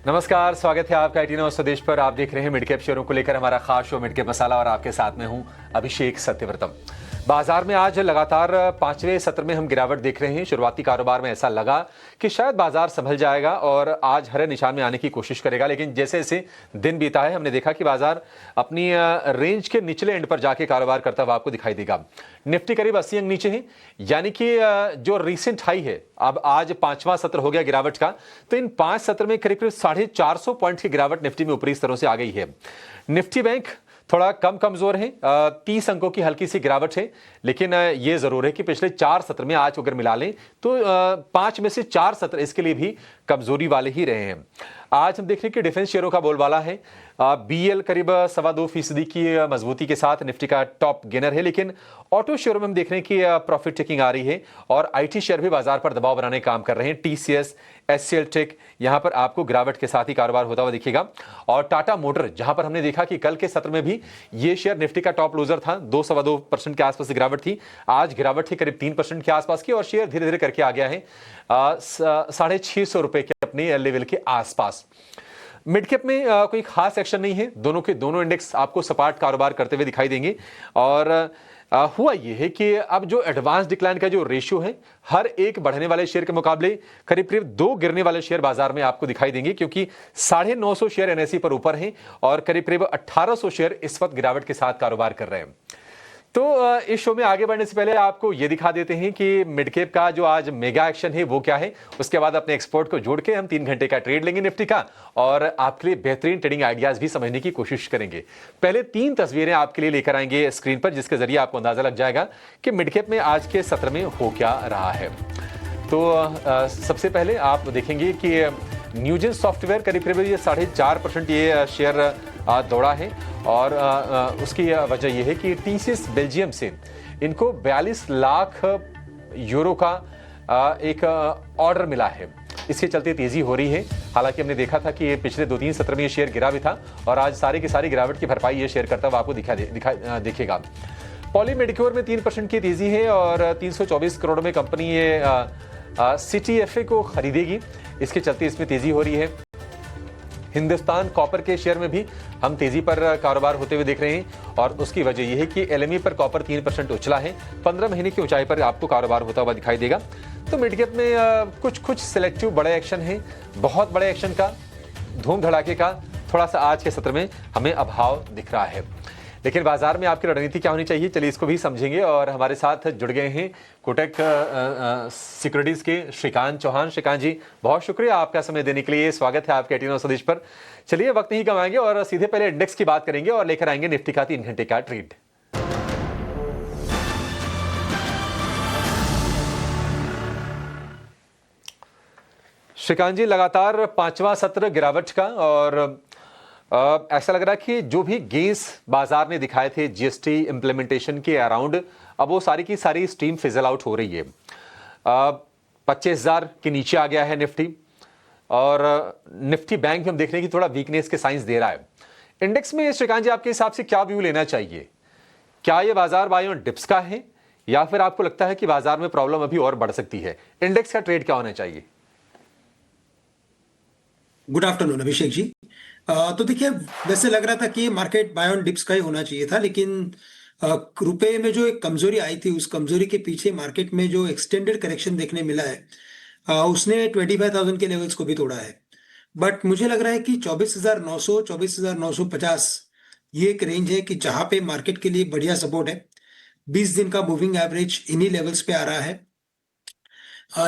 नमस्कार, स्वागत है आपका IIT न्यूज़ स्वदेश पर। आप देख रहे हैं मिड कैप शेयरों को लेकर हमारा खास शो मिड कैप मसाला और आपके साथ में हूं अभिषेक सत्यव्रतम। बाजार में आज लगातार पांचवें सत्र में हम गिरावट देख रहे हैं। शुरुआती कारोबार में ऐसा लगा कि शायद बाजार संभल जाएगा और आज हरे निशान में आने की कोशिश करेगा, लेकिन जैसे जैसे दिन बीता है हमने देखा कि बाजार अपनी रेंज के निचले एंड पर जाके कारोबार करता हुआ आपको दिखाई देगा। निफ्टी करीब 80 अंक नीचे है, यानी कि जो रिसेंट हाई है, अब आज पांचवा सत्र हो गया गिरावट का, तो इन 5 सत्र में करीब करीब 450 पॉइंट की गिरावट निफ्टी में ऊपरी स्तरों से आ गई है। निफ्टी बैंक थोड़ा कम कमजोर है, 30 अंकों की हल्की सी गिरावट है, लेकिन यह जरूर है कि पिछले 4 सत्र में आज अगर मिला लें तो 5 में से 4 सत्र इसके लिए भी कमजोरी वाले ही रहे हैं। आज हम देख रहे हैं कि डिफेंस शेयरों का बोलबाला है। BL करीब 2.25% की मजबूती के साथ निफ्टी का टॉप गेनर है, लेकिन ऑटो शेयरों में हम देख रहे हैं कि प्रॉफिट टेकिंग आ रही है और IT शेयर भी बाजार पर दबाव बनाने का काम कर रहे हैं। TCS, SCL टेक यहां पर आपको गिरावट के साथ ही कारोबार होता हुआ दिखेगा। और टाटा मोटर, जहां पर हमने देखा कि कल के सत्र में भी ये शेयर निफ्टी का टॉप लूजर था, 2.25% के आसपास गिरावट थी। आज गिरावट थी करीब 3% के आसपास की और शेयर धीरे धीरे करके आ गया है 650 रुपए के अपने लेवल के आसपास। मिड कैप में कोई खास एक्शन नहीं है, दोनों के दोनों इंडेक्स आपको सपाट कारोबार करते हुए दिखाई देंगे। और हुआ यह है कि अब जो एडवांस डिक्लाइन का जो रेशियो है, हर एक बढ़ने वाले शेयर के मुकाबले करीब करीब 2 गिरने वाले शेयर बाजार में आपको दिखाई देंगे, क्योंकि 950 शेयर NSE पर ऊपर हैं और करीब करीब 1800 शेयर इस वक्त गिरावट के साथ कारोबार कर रहे हैं। तो इस शो में आगे बढ़ने से पहले आपको यह दिखा देते हैं कि मिड कैप का जो आज मेगा एक्शन है वो क्या है। उसके बाद अपने एक्सपोर्ट को जोड़ के हम 3 घंटे का ट्रेड लेंगे निफ्टी का और आपके लिए बेहतरीन ट्रेडिंग आइडियाज भी समझने की कोशिश करेंगे। पहले 3 तस्वीरें आपके लिए लेकर आएंगे स्क्रीन पर, जिसके जरिए आपको अंदाजा लग जाएगा कि मिड कैप में आज के सत्र में हो क्या रहा है। तो सबसे पहले आप देखेंगे कि न्यूजेन सॉफ्टवेयर करीब करीब ये 4.5% ये शेयर दौड़ा है और उसकी वजह यह है कि TCS बेल्जियम से इनको 42 लाख यूरो का एक ऑर्डर मिला है। इसके चलते तेजी हो रही है। हालांकि हमने देखा था कि पिछले 2-3 सत्र में ये शेयर गिरा भी था और आज सारी की सारी गिरावट की भरपाई ये शेयर करता हुआ आपको दिखेगा। पॉली मेडिक्योर में 3% की तेजी है और 324 करोड़ में कंपनी ये CTFA को खरीदेगी, इसके चलते इसमें तेजी हो रही है। हिंदुस्तान कॉपर के शेयर में भी हम तेजी पर कारोबार होते हुए देख रहे हैं और उसकी वजह यह है कि LME पर कॉपर 3% उछला है, 15 महीने की ऊंचाई पर आपको कारोबार होता हुआ दिखाई देगा। तो मिड कैप में कुछ सिलेक्टिव बड़े एक्शन है, बहुत बड़े एक्शन का, धूम धड़ाके का थोड़ा सा आज के सत्र में हमें अभाव दिख रहा है। लेकिन बाजार में आपकी रणनीति क्या होनी चाहिए, चलिए इसको भी समझेंगे। और हमारे साथ जुड़ गए हैं कोटक सिक्योरिटीज के श्रीकांत चौहान। श्रीकांत जी, बहुत शुक्रिया आपका समय देने के लिए। स्वागत है आपके IIT न्यूज़ स्वदेश पर। चलिए वक्त नहीं कमाएंगे और सीधे पहले इंडेक्स की बात करेंगे और लेकर आएंगे निफ्टी का 3 घंटे का ट्रेड। श्रीकांत जी, लगातार 5वां सत्र गिरावट का और ऐसा लग रहा है कि जो भी गेंस बाजार ने दिखाए थे GST इंप्लीमेंटेशन के अराउंड, अब वो सारी की सारी स्ट्रीम फिजल आउट हो रही है। 25,000 के नीचे आ गया है निफ्टी और निफ्टी बैंक में हम देख रहे हैं कि थोड़ा वीकनेस के साइंस दे रहा है। इंडेक्स में श्रीकांत जी आपके हिसाब से क्या व्यू लेना चाहिए? क्या ये बाजार बाय ऑन डिप्स का है या फिर आपको लगता है कि बाजार में प्रॉब्लम अभी और बढ़ सकती है? इंडेक्स का ट्रेड क्या होना चाहिए? Good afternoon Abhishek ji. तो देखिए, वैसे लग रहा था कि मार्केट बाय ऑन डिप्स का ही होना चाहिए था, लेकिन रुपए में जो एक कमजोरी आई थी, उस कमजोरी के पीछे मार्केट में जो एक्सटेंडेड करेक्शन देखने मिला है, उसने 25,000 के लेवल्स को भी तोड़ा है। बट मुझे लग रहा है कि 24,900 24,950 ये एक रेंज है कि जहां पे मार्केट के लिए बढ़िया सपोर्ट है। 20 दिन का मूविंग एवरेज इन्हीं लेवल्स पे आ रहा है।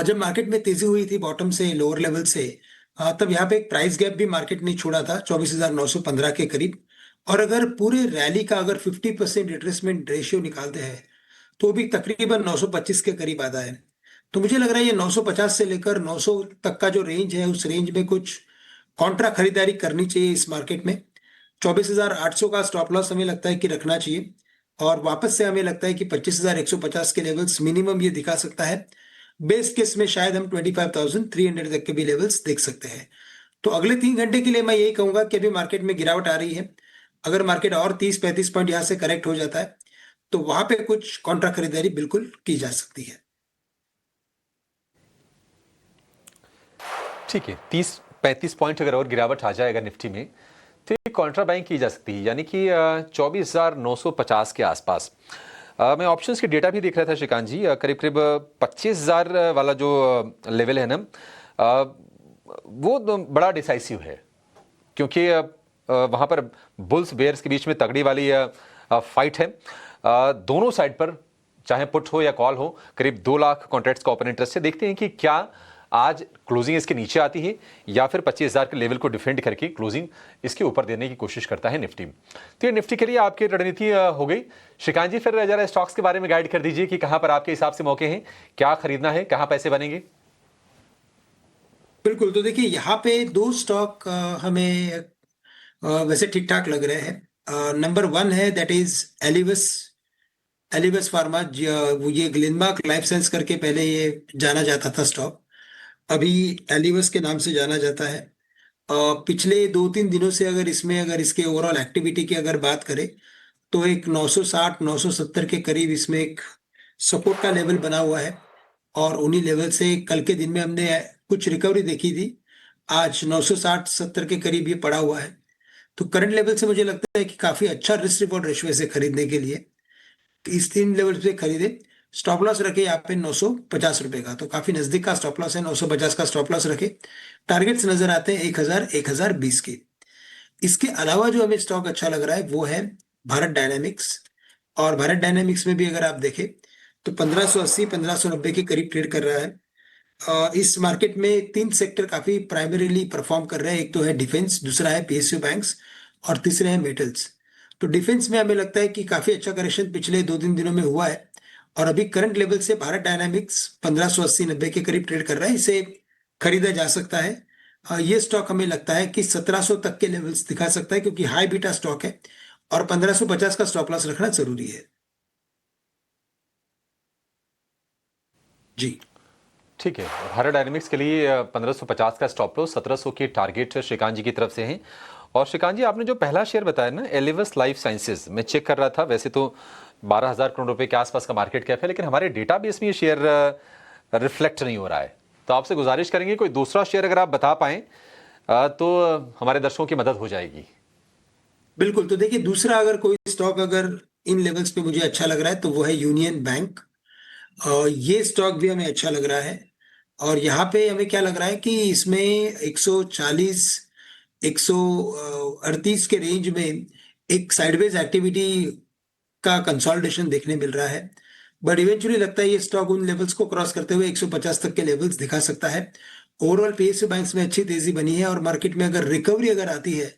जब मार्केट में तेजी हुई थी बॉटम से, लोअर लेवल से, तब यहाँ पे एक प्राइस गैप भी मार्केट ने छोड़ा था 24,915 के करीब। और अगर पूरे रैली का अगर 50% रिट्रेसमेंट रेशियो निकालते हैं तो भी तकरीबन 925 के करीब आता है। तो मुझे लग रहा है ये 950 से लेकर 900 तक का जो रेंज है, उस रेंज में कुछ कॉन्ट्रा खरीदारी करनी चाहिए इस मार्केट में। 24,800 का स्टॉप लॉस हमें लगता है कि रखना चाहिए और वापस से हमें लगता है कि 25,150 के लेवल्स मिनिमम ये दिखा सकता है। बेस्ट केस में शायद हम 25,300 तक के भी लेवल्स देख सकते हैं। तो अगले 3 घंटे के लिए मैं यही कहूंगा कि अभी मार्केट में गिरावट आ रही है। अगर मार्केट और 30-35 पॉइंट यहाँ से करेक्ट हो जाता है तो वहां पे कुछ कॉन्ट्रा खरीदारी बिल्कुल की जा सकती है। ठीक है, 30 35 पॉइंट अगर और गिरावट आ जाएगा निफ्टी में तो ये कॉन्ट्रा बाइंग की जा सकती है, यानी कि 24,950 के आसपास। मैं ऑप्शंस के डेटा भी देख रहा था श्रीकांत जी, करीब करीब 25,000 वाला जो लेवल है ना, वो तो बड़ा डिसाइसिव है, क्योंकि वहाँ पर बुल्स बेयर्स के बीच में तगड़ी वाली फाइट है। दोनों साइड पर चाहे पुट हो या कॉल हो, करीब 2 लाख कॉन्ट्रैक्ट्स का ओपन इंटरेस्ट है। देखते हैं कि क्या आज क्लोजिंग इसके नीचे आती है या फिर 25,000 के लेवल को डिफेंड करके क्लोजिंग इसके ऊपर देने की कोशिश करता है निफ्टी। तो ये निफ्टी के लिए आपकी रणनीति हो गई। श्रीकांत जी, फिर जरा स्टॉक्स के बारे में गाइड कर दीजिए कि कहां पर आपके हिसाब से मौके हैं, क्या खरीदना है, कहां पैसे बनेंगे। बिल्कुल। तो देखिए यहाँ पे दो स्टॉक हमें वैसे ठीक ठाक लग रहे हैं। नंबर वन है, दैट इज एलिवस। एलिवस फार्मा, वो ये ग्लेनमार्क लाइफ साइंस करके पहले ये जाना जाता था स्टॉक, अभी एलिवस के नाम से जाना जाता है। पिछले 2-3 दिनों से अगर इसके ओवरऑल एक्टिविटी की अगर बात करें तो एक 960 970 के करीब इसमें एक सपोर्ट का लेवल बना हुआ है, और उन्हीं लेवल से कल के दिन में हमने कुछ रिकवरी देखी थी। आज 960-70 के करीब ये पड़ा हुआ है। तो करंट लेवल से मुझे लगता है कि काफी अच्छा रिस्क रिवॉर्ड रेशियो से खरीदने के लिए इस 3 लेवल पे खरीदे। स्टॉप लॉस रखे यहाँ पे 950 रुपए का, तो काफी नजदीक का स्टॉप लॉस है। 950 का स्टॉप लॉस रखे। टारगेट्स नजर आते हैं 1000 1020 के। इसके अलावा जो हमें स्टॉक अच्छा लग रहा है वो है भारत डायनामिक्स। और भारत डायनामिक्स में भी अगर आप देखें तो 1580 1590 के करीब ट्रेड कर रहा है। इस मार्केट में 3 सेक्टर काफी प्राइमरीली परफॉर्म कर रहे हैं। एक तो है डिफेंस, दूसरा है पीएसयू बैंक्स, और तीसरे है मेटल्स। तो डिफेंस में हमें लगता है कि काफी अच्छा करेक्शन पिछले 2-3 दिनों में हुआ है, और अभी करंट लेवल से भारत डायनामिक्स 1580-90 के करीब ट्रेड कर रहा है। इसे खरीदा जा सकता है। ये स्टॉक हमें लगता है कि 1700 तक के लेवल्स दिखा सकता है, क्योंकि हाई बीटा स्टॉक है, और 1550 का स्टॉप लॉस रखना जरूरी है। जी। ठीक है, भारत डायनेमिक्स के लिए 1550 का स्टॉप लॉस, 1700 की टारगेट श्रीकांत जी की तरफ से है। और श्रीकांत जी, आपने जो पहला शेयर बताया ना, एलिवस लाइफ साइंसेज, मैं चेक कर रहा था, वैसे तो 12,000 करोड़ रुपए के आसपास का मार्केट कैप है, लेकिन हमारे डेटाबेस में ये शेयर रिफ्लेक्ट नहीं हो रहा है। तो आपसे गुजारिश करेंगे कोई दूसरा शेयर अगर आप बता पाएं तो हमारे दर्शकों की मदद हो जाएगी। बिल्कुल। तो देखिए, दूसरा अगर कोई स्टॉक अगर इन लेवल्स पे मुझे अच्छा लग रहा है तो वो है यूनियन बैंक। ये स्टॉक भी हमें अच्छा लग रहा है। और यहाँ पे हमें क्या लग रहा है कि इसमें 140 138 के रेंज में एक साइडवेज एक्टिविटी का कंसोलिडेशन देखने मिल रहा है। बट इवेंचुअली लगता है ये स्टॉक उन लेवल्स को क्रॉस करते हुए 150 तक के लेवल्स दिखा सकता है। ओवरऑल पीएसयू बैंक्स में अच्छी तेजी बनी है, और मार्केट में अगर रिकवरी अगर आती है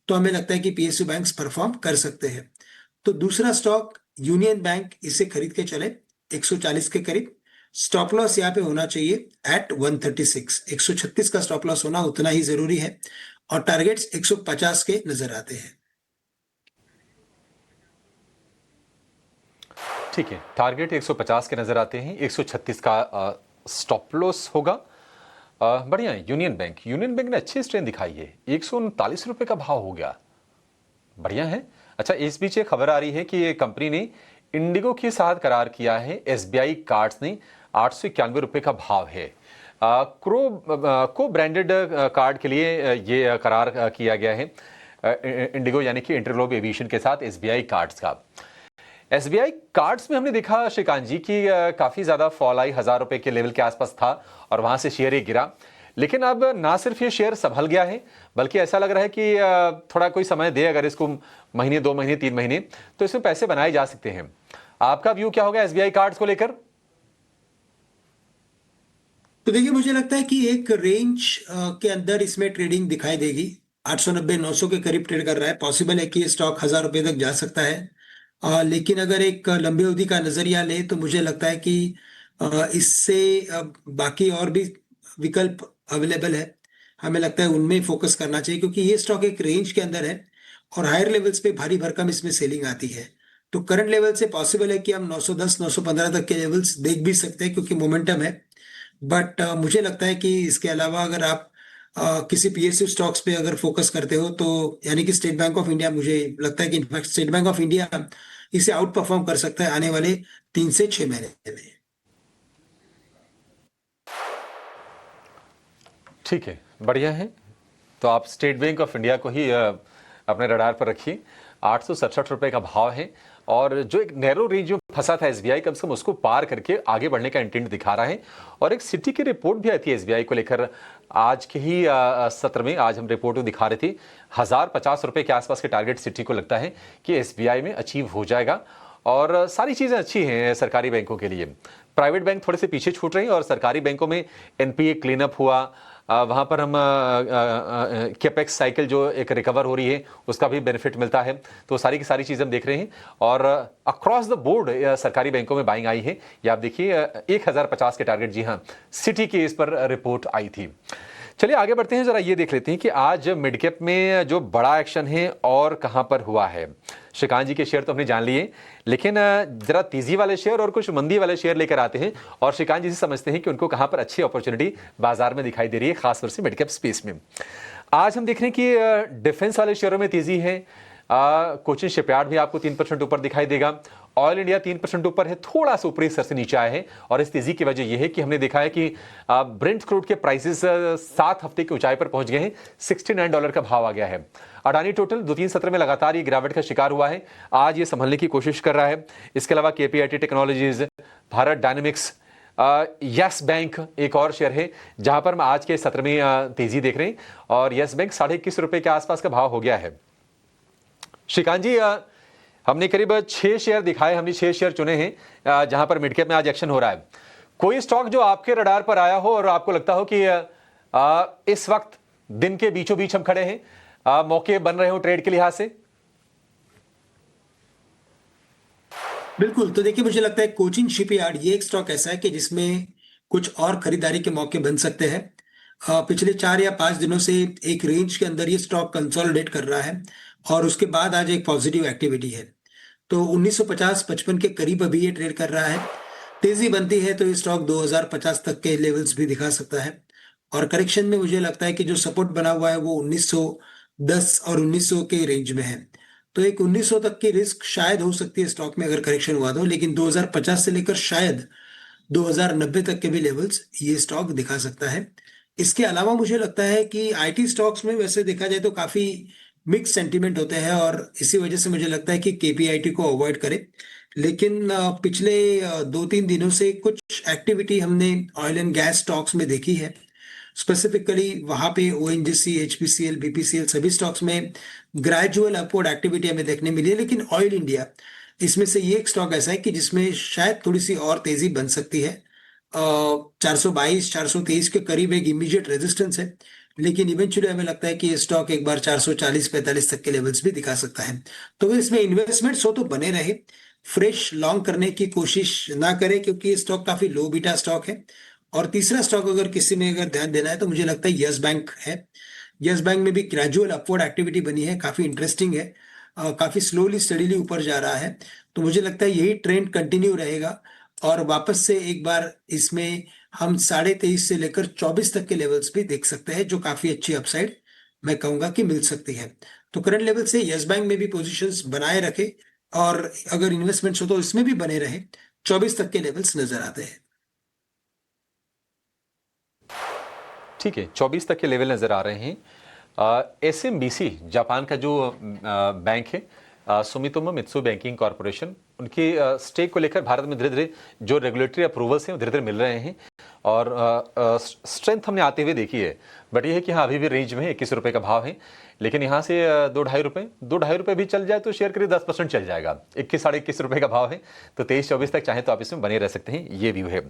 तो हमें लगता है कि पीएसयू बैंक्स परफॉर्म कर सकते हैं। तो दूसरा स्टॉक यूनियन बैंक, इसे खरीद के चले 140 के करीब। स्टॉप लॉस यहाँ पे होना चाहिए एट 136। 136 का स्टॉप लॉस होना उतना ही जरूरी है, और टारगेट्स 150 के नजर आते हैं। ठीक है, टारगेट 150 के नजर आते हैं, 136 का स्टॉप लॉस होगा। बढ़िया है। यूनियन बैंक ने अच्छी स्ट्रेंथ दिखाई है, 139 रुपए का भाव हो गया, बढ़िया है। अच्छा, इस बीच एक खबर आ रही है कि ये कंपनी ने इंडिगो के साथ करार किया है, एसबीआई कार्ड्स ने 891 रुपए का भाव है। को ब्रांडेड कार्ड के लिए ये करार किया गया है इंडिगो यानी कि इंटरग्लोब एविएशन के साथ एसबीआई कार्ड्स का। एसबीआई कार्ड्स में हमने देखा श्रीकांत जी की काफी ज्यादा फॉल आई, 1000 रुपए के लेवल के आसपास था और वहां से शेयर ही गिरा। लेकिन अब ना सिर्फ ये शेयर संभल गया है, बल्कि ऐसा लग रहा है कि थोड़ा कोई समय दे, अगर इसको महीने 2 महीने 3 महीने, तो इसमें पैसे बनाए जा सकते हैं। आपका व्यू क्या होगा एसबीआई कार्ड्स को लेकर? तो देखिए, मुझे लगता है कि एक रेंज के अंदर इसमें ट्रेडिंग दिखाई देगी। 890-900 के करीब ट्रेड कर रहा है। पॉसिबल है कि ये स्टॉक 1000 रुपए तक जा सकता है। लेकिन अगर एक लंबी अवधि का नजरिया ले तो मुझे लगता है कि इससे बाकी और भी विकल्प अवेलेबल है। हमें लगता है उनमें फोकस करना चाहिए, क्योंकि ये स्टॉक एक रेंज के अंदर है, और हायर लेवल्स पे भारी भरकम इसमें सेलिंग आती है। तो करंट लेवल से पॉसिबल है कि हम 910 915 तक के लेवल्स देख भी सकते हैं, क्योंकि मोमेंटम है। बट मुझे लगता है कि इसके अलावा अगर आप किसी पीएसयू स्टॉक्स पे अगर फोकस करते हो तो, यानी कि स्टेट बैंक ऑफ इंडिया, मुझे लगता है कि in fact state bank of India इसे आउट परफॉर्म कर सकता है आने वाले 3 से 6 महीने में। ठीक है, बढ़िया है। तो आप स्टेट बैंक ऑफ इंडिया को ही अपने रडार पर रखिए। 867 रुपए का भाव है और जो एक नैरो रेंज में फंसा था एसबीआई, कम से कम उसको पार करके आगे बढ़ने का इंटेंट दिखा रहा है। और एक सिटी की रिपोर्ट भी आई थी एसबीआई को लेकर आज के ही सत्र में। आज हम रिपोर्ट दिखा रहे थे 1050 रुपए के आसपास के टारगेट सिटी को लगता है कि एसबीआई में अचीव हो जाएगा। और सारी चीज़ें अच्छी हैं सरकारी बैंकों के लिए। प्राइवेट बैंक थोड़े से पीछे छूट रहे हैं और सरकारी बैंकों में एनपीए क्लीनअप हुआ, वहाँ पर हम कैपेक्स साइकिल जो एक रिकवर हो रही है उसका भी बेनिफिट मिलता है। तो सारी की सारी चीज़ हम देख रहे हैं और अक्रॉस द बोर्ड सरकारी बैंकों में बाइंग आई है। ये आप देखिए 1050 के टारगेट, जी हाँ, सिटी की इस पर रिपोर्ट आई थी। चलिए आगे बढ़ते हैं, जरा ये देख लेते हैं कि आज मिड कैप में जो बड़ा एक्शन है और कहां पर हुआ है। श्रीकांत जी के शेयर तो हमने जान लिए, लेकिन जरा तेजी वाले शेयर और कुछ मंदी वाले शेयर लेकर आते हैं और श्रीकांत जी से समझते हैं कि उनको कहां पर अच्छी अपॉर्चुनिटी बाजार में दिखाई दे रही है, खासतौर से मिड कैप स्पेस में। आज हम देख रहे हैं कि डिफेंस वाले शेयरों में तेजी है। कोचिन शिपयार्ड भी आपको 3% ऊपर दिखाई देगा। ऑयल इंडिया 3% ऊपर है, थोड़ा सा ऊपरी स्तर से नीचे आए हैं और इस तेजी की वजह यह है कि हमने देखा है कि ब्रेंट क्रूड के प्राइसेस 7 हफ्ते की ऊंचाई पर पहुंच गए हैं। $69 का भाव आ गया है। अडानी टोटल 2-3 सत्र में लगातार ये गिरावट का शिकार हुआ है, आज ये संभलने की कोशिश कर रहा है। इसके अलावा KPIT technologies, Bharat dynamics, yes bank एक और शेयर है जहां पर हम आज के सत्र में तेजी देख रहे हैं और यस बैंक 21.5 रुपए के आसपास का भाव हो गया है। श्रीकांत जी, हमने करीब 6 शेयर दिखाए, हमने 6 शेयर चुने हैं जहां पर मिड कैप में आज एक्शन हो रहा है। कोई स्टॉक जो आपके रडार पर आया हो और आपको लगता हो कि इस वक्त दिन के बीचों बीच हम खड़े हैं, मौके बन रहे हो ट्रेड के लिहाज से? बिल्कुल। तो देखिए, मुझे लगता है कोचिन शिपयार्ड ये एक स्टॉक ऐसा है कि जिसमें कुछ और खरीदारी के मौके बन सकते हैं। पिछले 4 या 5 दिनों से एक रेंज के अंदर ये स्टॉक कंसोलिडेट कर रहा है और उसके बाद आज एक पॉजिटिव एक्टिविटी है। तो 1950-55 के करीब अभी ये ट्रेड कर रहा है। तेजी बनती है तो ये स्टॉक 2050 तक के लेवल्स भी दिखा सकता है और करेक्शन में मुझे लगता है कि जो सपोर्ट बना हुआ है वो 1910 और 1900 के रेंज में है। तो एक 1900 तक की रिस्क शायद हो सकती है स्टॉक में अगर करेक्शन हुआ तो, लेकिन 2050 से लेकर शायद 2090 तक के भी लेवल्स ये स्टॉक दिखा सकता है। इसके अलावा मुझे लगता है कि आईटी स्टॉक्स में वैसे देखा जाए तो काफी मिक्स सेंटीमेंट होते हैं और इसी वजह से मुझे लगता है कि केपीआईटी को अवॉइड करें। लेकिन पिछले 2-3 दिनों से कुछ एक्टिविटी हमने ऑयल एंड गैस स्टॉक्स में देखी है। स्पेसिफिकली वहां पे ओएनजीसी, एचपीसीएल, बीपीसीएल सभी स्टॉक्स में ग्रेजुअल अपवर्ड एक्टिविटी हमें देखने मिली है। लेकिन ऑयल इंडिया इसमें से ये एक स्टॉक ऐसा है कि जिसमें शायद थोड़ी सी और तेजी बन सकती है। 422, 423 के करीब एक इमीडिएट रेजिस्टेंस है, लेकिन इवेंचुअली हमें लगता है कि ये स्टॉक एक बार 440-45 तक के लेवल्स भी दिखा सकता है। तो अगर इसमें इन्वेस्टमेंट्स हो तो बने रहे, फ्रेश लॉन्ग करने की कोशिश ना करें क्योंकि ये स्टॉक काफी लो बीटा स्टॉक है। और तीसरा स्टॉक अगर किसी में अगर ध्यान देना है तो मुझे लगता है यस बैंक है। यस बैंक में भी ग्रेजुअल अपवर्ड एक्टिविटी बनी है, काफी इंटरेस्टिंग है। काफी स्लोली स्टडीली ऊपर जा रहा है। तो मुझे लगता है यही ट्रेंड कंटिन्यू रहेगा और वापस से एक बार इसमें हम 23.5 से लेकर 24 तक के लेवल्स भी देख सकते हैं, जो काफी अच्छी अपसाइड मैं कहूंगा कि मिल सकती है। तो करंट लेवल से यस बैंक में भी पोजीशंस बनाए रखे और अगर इन्वेस्टमेंट्स हो तो इसमें भी बने रहे। 24 तक के लेवल्स नजर आते हैं। ठीक है, 24 तक के लेवल नजर आ रहे हैं। एसएमबीसी जापान का जो बैंक है, सुमितोमो मित्सुई बैंकिंग कॉर्पोरेशन, उनकी स्टेक को लेकर भारत में धीरे धीरे जो रेगुलेटरी अप्रूवल्स हैं वो धीरे धीरे मिल रहे हैं और स्ट्रेंथ हमने आते हुए देखी है। बट ये है कि हाँ, अभी भी रेंज में 21 रुपए का भाव है, लेकिन यहाँ से 2-2.5 रुपए भी चल जाए तो शेयर करीब 10% चल जाएगा। 21-21.5 रुपए का भाव है, तो 23-24 तक चाहे तो आप इसमें बने रह सकते हैं, ये व्यू है।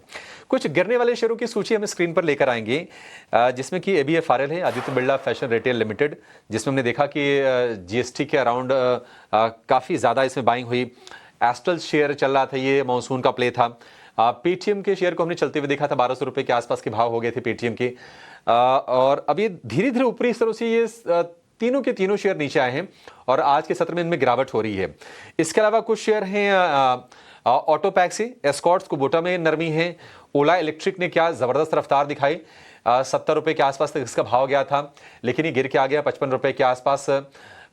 कुछ गिरने वाले शेयरों की सूची हम स्क्रीन पर लेकर आएंगे, जिसमें कि ABFRL है, Aditya Birla fashion retail limited, जिसमें हमने देखा कि जीएसटी के अराउंड काफ़ी ज़्यादा इसमें बाइंग हुई। एस्ट्रल शेयर चल रहा था, ये मानसून का प्ले था। पेटीएम के शेयर को हमने चलते हुए देखा था, 1200 रुपए के आसपास के भाव हो गए थे पेटीएम के। और अब ये धीरे धीरे ऊपरी स्तरों से ये तीनों के तीनों शेयर नीचे आए हैं और आज के सत्र में इनमें गिरावट हो रही है। इसके अलावा कुछ शेयर हैं ऑटो पैक्सी, एस्कॉर्ट्स, कुबोटा में नरमी है। ओला इलेक्ट्रिक ने क्या जबरदस्त रफ्तार दिखाई, 70 रुपए के आसपास तक इसका भाव गया था, लेकिन ये गिर के आ गया 55 रुपए के आसपास।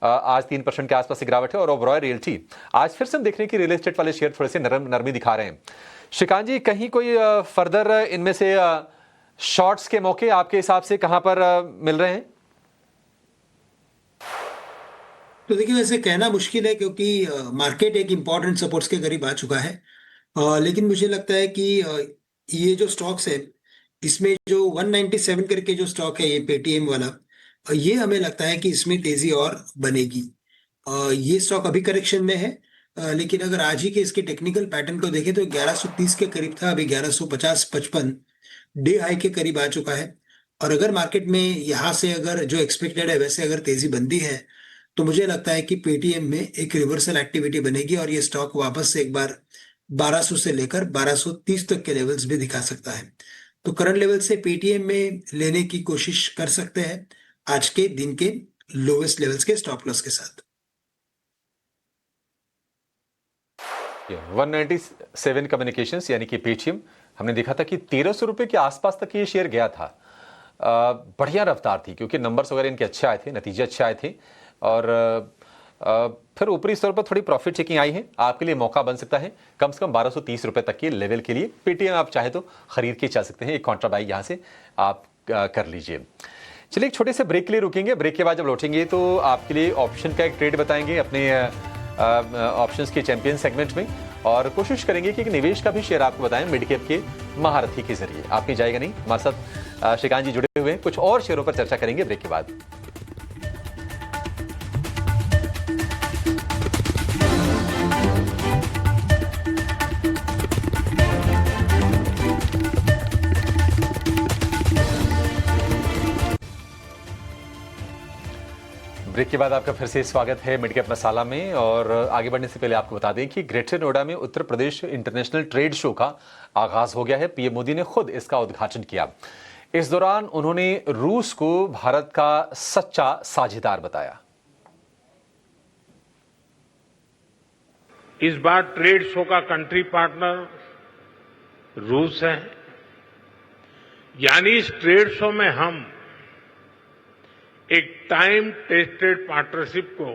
आज 3% के आसपास गिरावट है। और ओबरॉय रियल्टी, आज फिर से हम देख रहे हैं कि रियल एस्टेट वाले शेयर थोड़े से नरमी दिखा रहे हैं। श्रीकांत जी, कहीं कोई फर्दर इनमें से शॉर्ट्स के मौके आपके हिसाब से कहां पर मिल रहे हैं? तो देखिए वैसे कहना मुश्किल है क्योंकि मार्केट एक इम्पॉर्टेंट सपोर्ट्स के करीब आ चुका है। लेकिन मुझे लगता है कि ये जो स्टॉक्स है इसमें जो 197 करके जो स्टॉक है ये पेटीएम वाला, ये हमें लगता है कि इसमें तेजी और बनेगी। ये स्टॉक अभी करेक्शन में है। लेकिन अगर आज ही के इसके टेक्निकल पैटर्न को देखें तो 1130 के करीब था, अभी 1150-55 डे हाई के करीब आ चुका है। और अगर मार्केट में यहाँ से अगर जो एक्सपेक्टेड है वैसे अगर तेजी बनती है तो मुझे लगता है कि पेटीएम में एक रिवर्सल एक्टिविटी बनेगी और ये स्टॉक वापस से एक बार 1200 से लेकर 1230 तक के लेवल्स भी दिखा सकता है। तो करंट लेवल से पेटीएम में लेने की कोशिश कर सकते हैं आज के दिन के लोवेस्ट लेवल्स के स्टॉप लॉस के साथ। 197 कम्युनिकेशंस यानी कि पेटीएम, हमने देखा था कि 1300 रुपए के आसपास तक ये शेयर गया था। बढ़िया रफ्तार थी क्योंकि नंबर्स वगैरह इनके अच्छे आए थे, नतीजे अच्छे आए थे और फिर ऊपरी स्तर पर थोड़ी प्रॉफिट चेकिंग आई है। आपके लिए मौका बन सकता है कम से कम 1230 रुपए तक के लेवल के लिए पेटीएम आप चाहे तो खरीद के चल सकते हैं। एक कॉन्ट्रा बाई यहाँ से आप कर लीजिए। चलिए एक छोटे से ब्रेक के लिए रुकेंगे, ब्रेक के बाद जब लौटेंगे तो आपके लिए ऑप्शन का एक ट्रेड बताएंगे अपने ऑप्शंस के चैंपियन सेगमेंट में, और कोशिश करेंगे कि एक निवेश का भी शेयर आपको बताएं मिड कैप के महारथी के जरिए। आपकी जाएगा नहीं, हमारे साथ श्रीकांत जी जुड़े हुए हैं, कुछ और शेयरों पर चर्चा करेंगे ब्रेक के बाद। ब्रेक के बाद आपका फिर से स्वागत है मिड कैप मसाला में। और आगे बढ़ने से पहले आपको बता दें कि ग्रेटर नोएडा में Uttar Pradesh international trade show का आगाज हो गया है। पीएम मोदी ने खुद इसका उद्घाटन किया। इस दौरान उन्होंने रूस को भारत का सच्चा साझेदार बताया। इस बार ट्रेड शो का कंट्री पार्टनर रूस है, यानी इस ट्रेड शो में हम एक टाइम टेस्टेड पार्टनरशिप को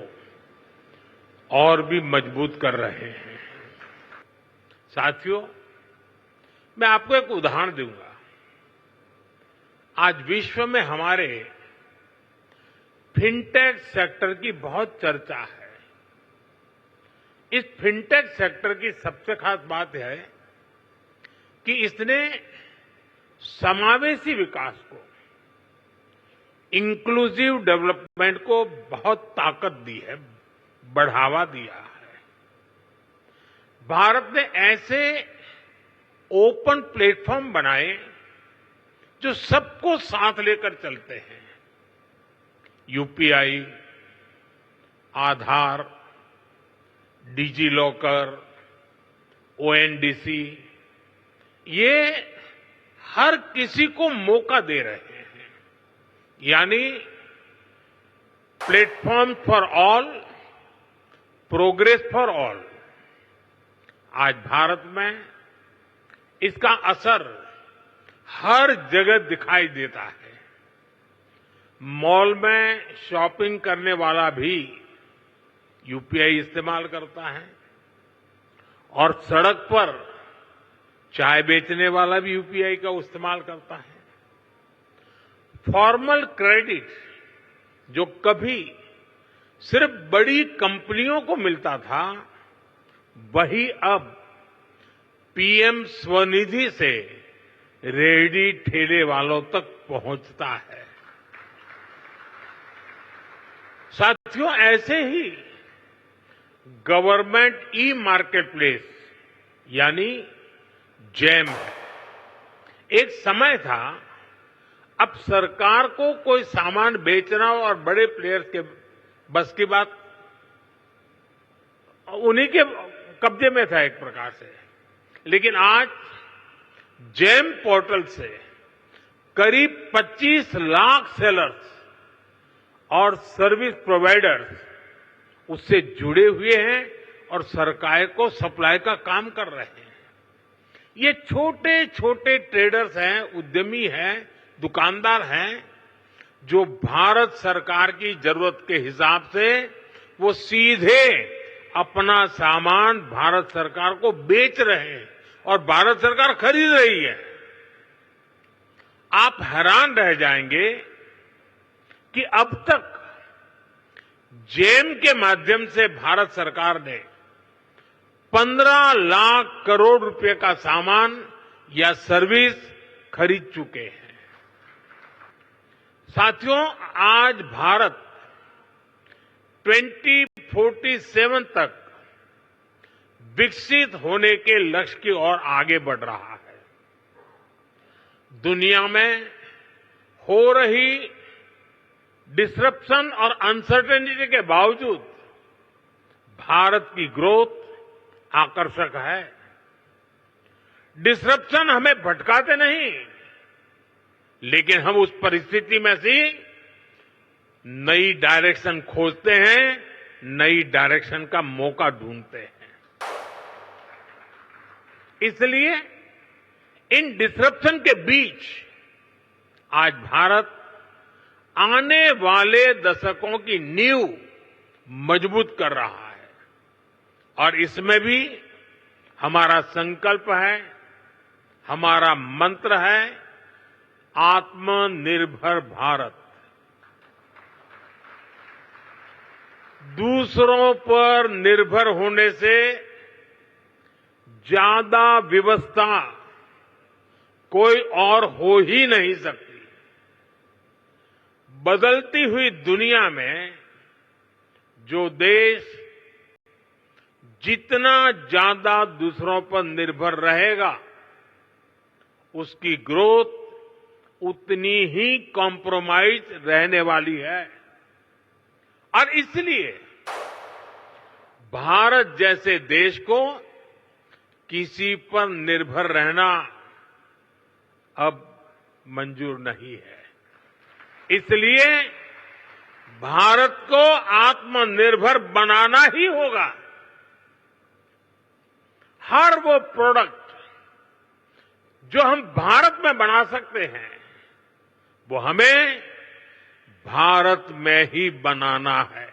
और भी मजबूत कर रहे हैं। साथियों, मैं आपको एक उदाहरण दूंगा। आज विश्व में हमारे फिनटेक सेक्टर की बहुत चर्चा है। इस फिनटेक सेक्टर की सबसे खास बात है कि इसने समावेशी विकास को, इंक्लूसिव डेवलपमेंट को बहुत ताकत दी है, बढ़ावा दिया है। भारत ने ऐसे ओपन प्लेटफॉर्म बनाए जो सबको साथ लेकर चलते हैं। यूपीआई, आधार, डिजी लॉकर, ओएनडीसी, ये हर किसी को मौका दे रहे हैं। यानी platform for all, progress for all. आज भारत में इसका असर हर जगह दिखाई देता है। मॉल में शॉपिंग करने वाला भी यूपीआई इस्तेमाल करता है और सड़क पर चाय बेचने वाला भी यूपीआई का इस्तेमाल करता है। फॉर्मल क्रेडिट जो कभी सिर्फ बड़ी कंपनियों को मिलता था, वही अब पीएम स्वनिधि से रेहड़ी ठेले वालों तक पहुंचता है। साथियों, ऐसे ही गवर्नमेंट ई मार्केटप्लेस यानी जैम है। एक समय था, अब सरकार को कोई सामान बेचना और बड़े प्लेयर्स के बस की बात, उन्हीं के कब्जे में था एक प्रकार से। लेकिन आज जैम पोर्टल से करीब 25 लाख सेलर्स और सर्विस प्रोवाइडर्स उससे जुड़े हुए हैं और सरकार को सप्लाई का काम कर रहे हैं। ये छोटे छोटे ट्रेडर्स हैं, उद्यमी हैं, दुकानदार हैं, जो भारत सरकार की जरूरत के हिसाब से वो सीधे अपना सामान भारत सरकार को बेच रहे हैं और भारत सरकार खरीद रही है। आप हैरान रह जाएंगे कि अब तक जेम के माध्यम से भारत सरकार ने 15 लाख करोड़ रुपए का सामान या सर्विस खरीद चुके हैं। साथियों, आज भारत 2047 तक विकसित होने के लक्ष्य की ओर आगे बढ़ रहा है। दुनिया में हो रही डिसरप्शन और अनसर्टेनिटी के बावजूद भारत की ग्रोथ आकर्षक है। डिसरप्शन हमें भटकाते नहीं, लेकिन हम उस परिस्थिति में से नई डायरेक्शन खोजते हैं, नई डायरेक्शन का मौका ढूंढते हैं। इसलिए इन डिसरप्शन के बीच आज भारत आने वाले दशकों की नींव मजबूत कर रहा है और इसमें भी हमारा संकल्प है, हमारा मंत्र है आत्मनिर्भर भारत। दूसरों पर निर्भर होने से ज्यादा व्यवस्था कोई और हो ही नहीं सकती। बदलती हुई दुनिया में जो देश जितना ज्यादा दूसरों पर निर्भर रहेगा, उसकी ग्रोथ उतनी ही कॉम्प्रोमाइज रहने वाली है। और इसलिए भारत जैसे देश को किसी पर निर्भर रहना अब मंजूर नहीं है। इसलिए भारत को आत्मनिर्भर बनाना ही होगा। हर वो प्रोडक्ट जो हम भारत में बना सकते हैं, वो हमें भारत में ही बनाना है।